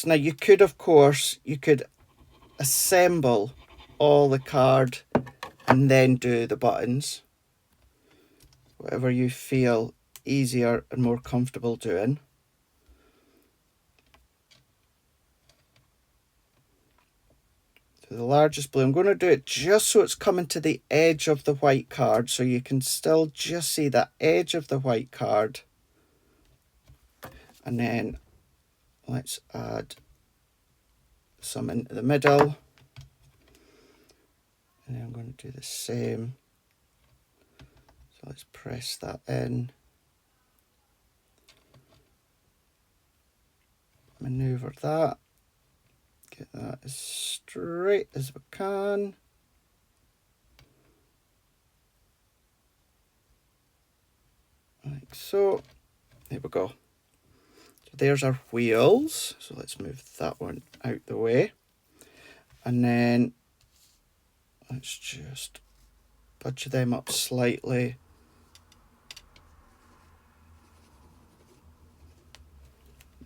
now you could, of course, you could assemble all the card and then do the buttons, whatever you feel easier and more comfortable doing. So the largest blue, I'm going to do it just so it's coming to the edge of the white card, so you can still just see the edge of the white card. And then let's add some into the middle. And then I'm going to do the same. So let's press that in. Maneuver that. Get that as straight as we can. Like so. There we go. So there's our wheels. So let's move that one out the way. And then Let's just budge them up slightly.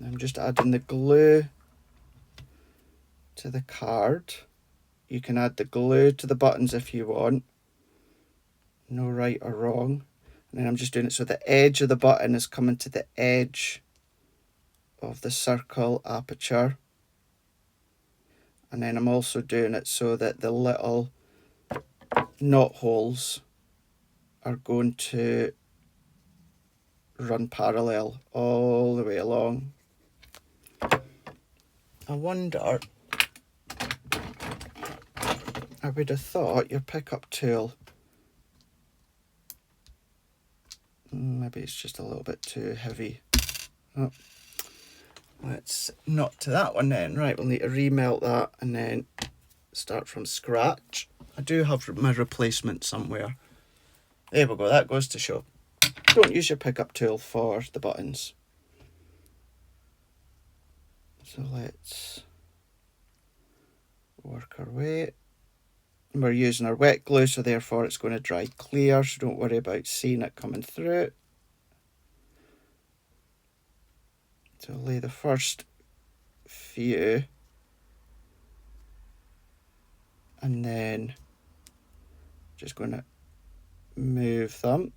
I'm just adding the glue to the card. You can add the glue to the buttons if you want. No right or wrong. And then I'm just doing it so the edge of the button is coming to the edge of the circle aperture. And then I'm also doing it so that the little knot holes are going to run parallel all the way along. I wonder, I would have thought your pickup tool, maybe it's just a little bit too heavy. Oh, let's not to that one then. Right, we'll need to remelt that and then start from scratch. I do have my replacement somewhere. There we go, that goes to show. Don't use your pickup tool for the buttons. So let's work our way. We're using our wet glue, so therefore it's going to dry clear, so don't worry about seeing it coming through. So lay the first few and then just going to move them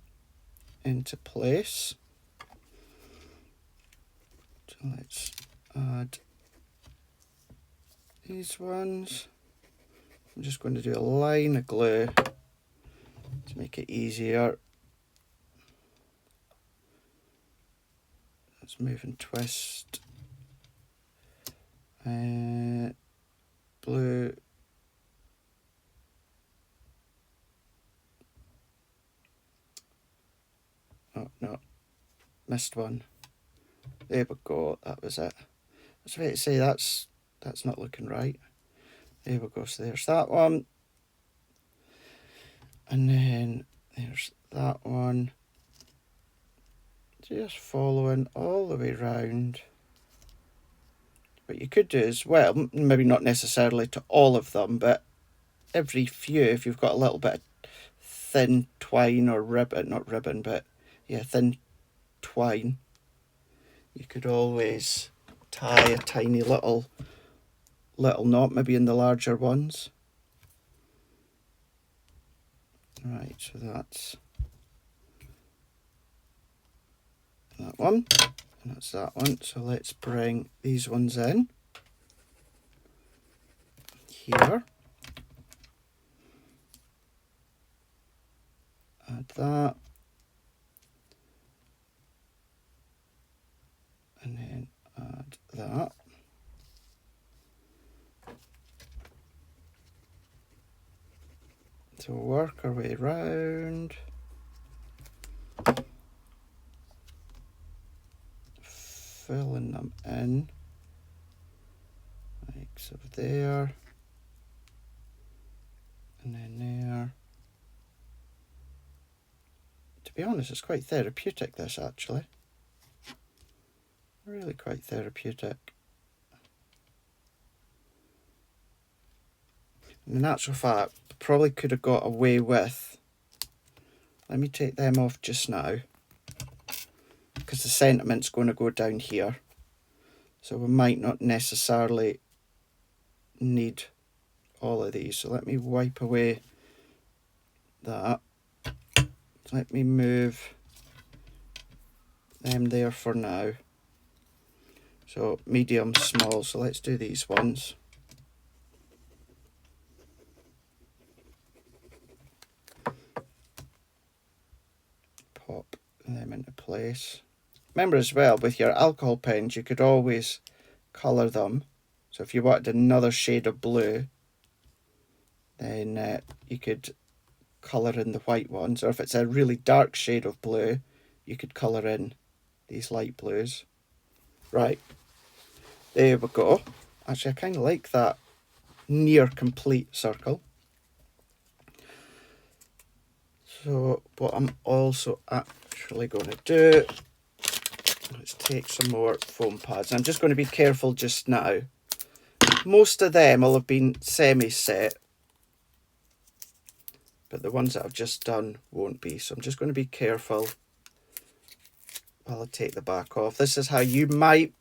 into place. So let's add these ones. I'm just going to do a line of glue to make it easier. Let's move and twist. Blue. Oh no, missed one. There we go, that was it. I was about to say that's not looking right. There we go, so there's that one. And then there's that one. Just following all the way round. What you could do as well, maybe not necessarily to all of them, but every few, if you've got a little bit of thin twine or ribbon, not ribbon, but yeah, thin twine, you could always tie a tiny little knot, maybe in the larger ones. Right, so that's that one, and that's that one. So let's bring these ones in here. Add that. And then add that. So we'll work our way round. Filling them in. Like so there. And then there. To be honest, it's quite therapeutic, this actually. Really quite therapeutic. In actual fact, probably could have got away with. Let me take them off just now, because the sentiment's going to go down here. So we might not necessarily need all of these. So let me wipe away that. Let me move them there for now. So medium, small. So let's do these ones. Pop them into place. Remember as well, with your alcohol pens, you could always colour them. So if you wanted another shade of blue, then you could colour in the white ones. Or if it's a really dark shade of blue, you could colour in these light blues. Right, there we go. Actually, I kind of like that near complete circle. So what I'm also actually going to do, let's take some more foam pads. I'm just going to be careful just now. Most of them will have been semi-set. but the ones that I've just done won't be. So I'm just going to be careful while I take the back off. This is how you might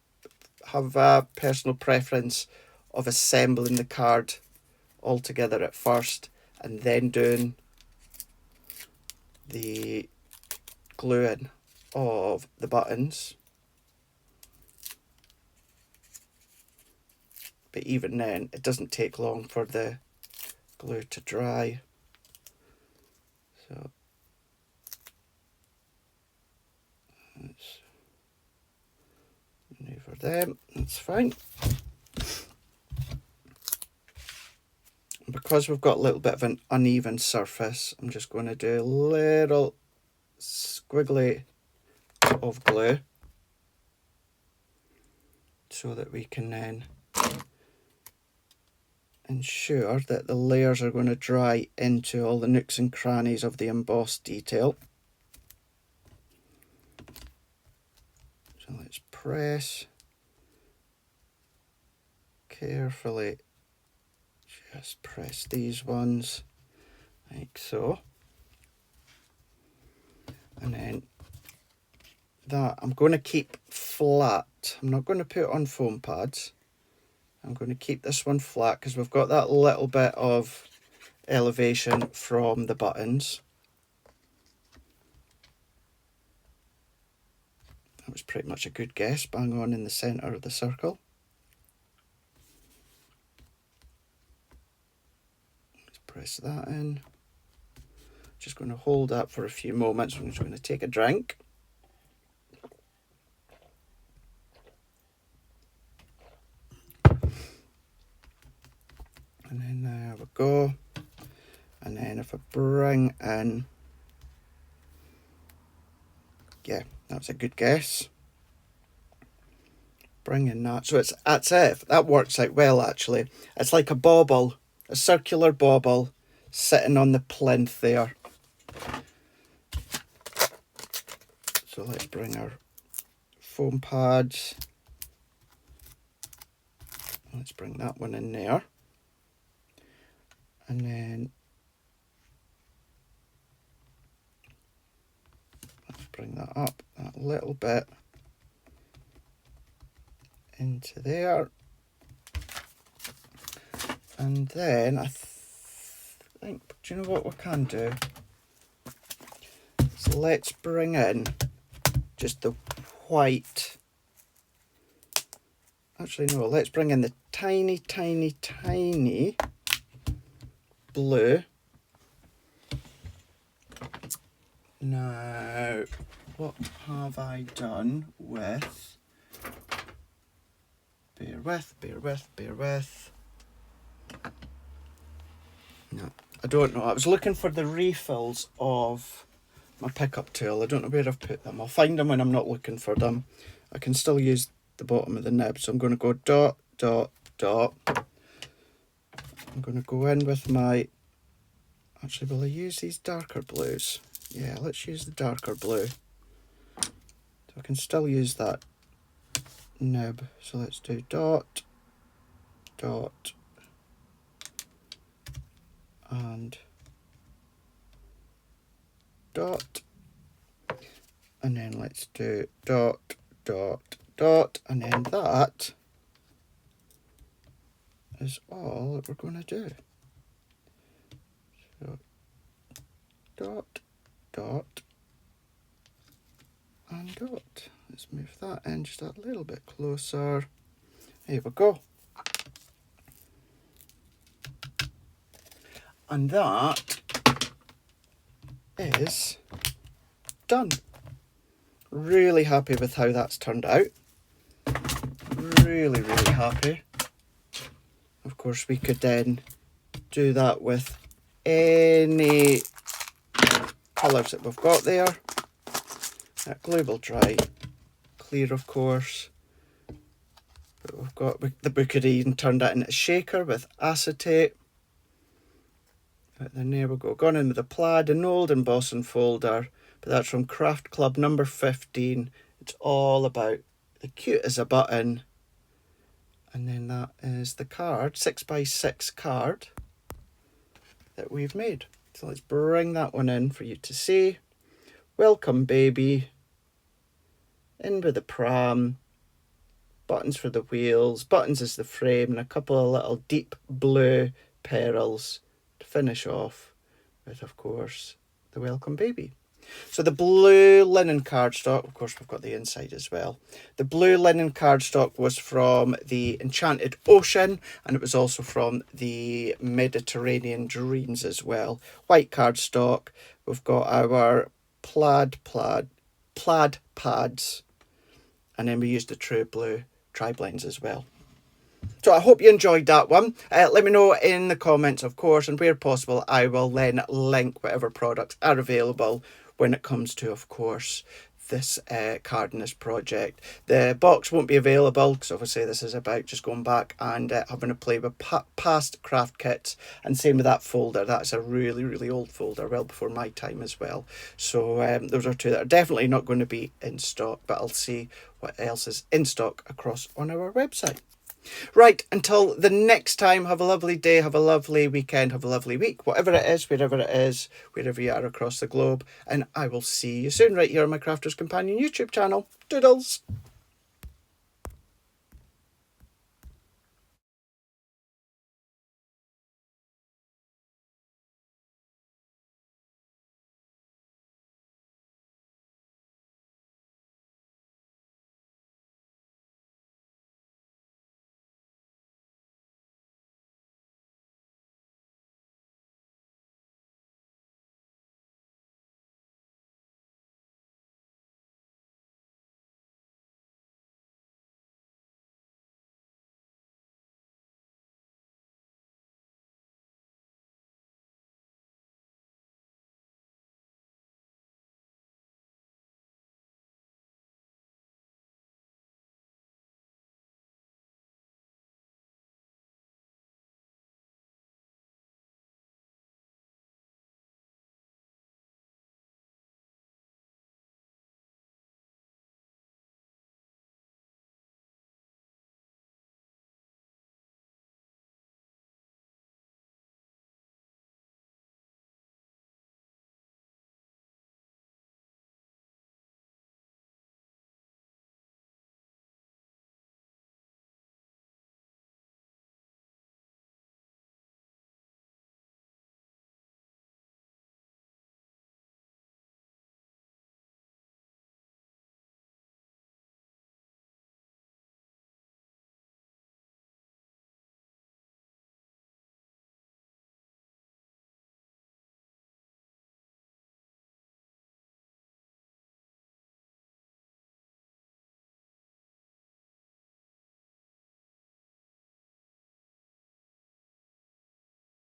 have a personal preference of assembling the card all together at first and then doing the gluing of the buttons. But even then, it doesn't take long for the glue to dry. So let's maneuver them, that's fine. Because we've got a little bit of an uneven surface, I'm just going to do a little squiggly of glue so that we can then ensure that the layers are going to dry into all the nooks and crannies of the embossed detail. So let's press carefully, just press these ones like so, and then that I'm going to keep flat. I'm not going to put on foam pads. I'm going to keep this one flat because we've got that little bit of elevation from the buttons. That was pretty much a good guess, bang on in the centre of the circle. Let's press that in. Just going to hold that for a few moments. I'm just going to take a drink. And then there we go. And then if I bring in, yeah, that's a good guess. Bring in that. So that's it. That works out well, actually. It's like a bauble, a circular bauble sitting on the plinth there. So let's bring our foam pads. Let's bring that one in there. And then let's bring that up that little bit into there. And then I think, do you know what we can do? So let's bring in just the white. Actually, no, let's bring in the tiny, tiny, tiny blue. Now, what have I done with, bear with. No, I don't know. I was looking for the refills of my pickup tool. I don't know where I've put them. I'll find them when I'm not looking for them. I can still use the bottom of the nib, so I'm going to go dot, dot, dot. I'm going to go in with my, actually, will I use these darker blues? Yeah, let's use the darker blue. So I can still use that nib. So let's do dot, dot, and dot. And then let's do dot, dot, dot. And then that is all that we're going to do. So dot, dot, and dot. Let's move that in just a little bit closer. Here we go. And that is done. Really happy with how that's turned out. Really, really happy. Of course, we could then do that with any colours that we've got there. That glue will dry clear, of course. But we've got the Bookery and turned that into a shaker with acetate. But then there we go. Gone in with the plaid, an old embossing folder. But that's from Craft Club number 15. It's all about the cute as a button. And then that is the card, 6x6 card that we've made. So let's bring that one in for you to see. Welcome baby. In with the pram. Buttons for the wheels. Buttons is the frame. And a couple of little deep blue pearls to finish off with, of course, the welcome baby. So the blue linen cardstock, of course we've got the inside as well. The blue linen cardstock was from the Enchanted Ocean, and it was also from the Mediterranean Dreams as well. White cardstock, we've got our plaid pads, and then we used the true blue tri-blends as well. So I hope you enjoyed that one. Let me know in the comments, of course, and where possible I will then link whatever products are available when it comes to, of course, this card in this project. The box won't be available because obviously this is about just going back and having a play with past craft kits, and same with that folder. That's a really old folder, well before my time as well. So those are two that are definitely not going to be in stock, but I'll see what else is in stock across on our website. Right, until the next time, have a lovely day, have a lovely weekend, have a lovely week, whatever it is, wherever you are across the globe, and I will see you soon right here on my Crafter's Companion YouTube channel. Doodles!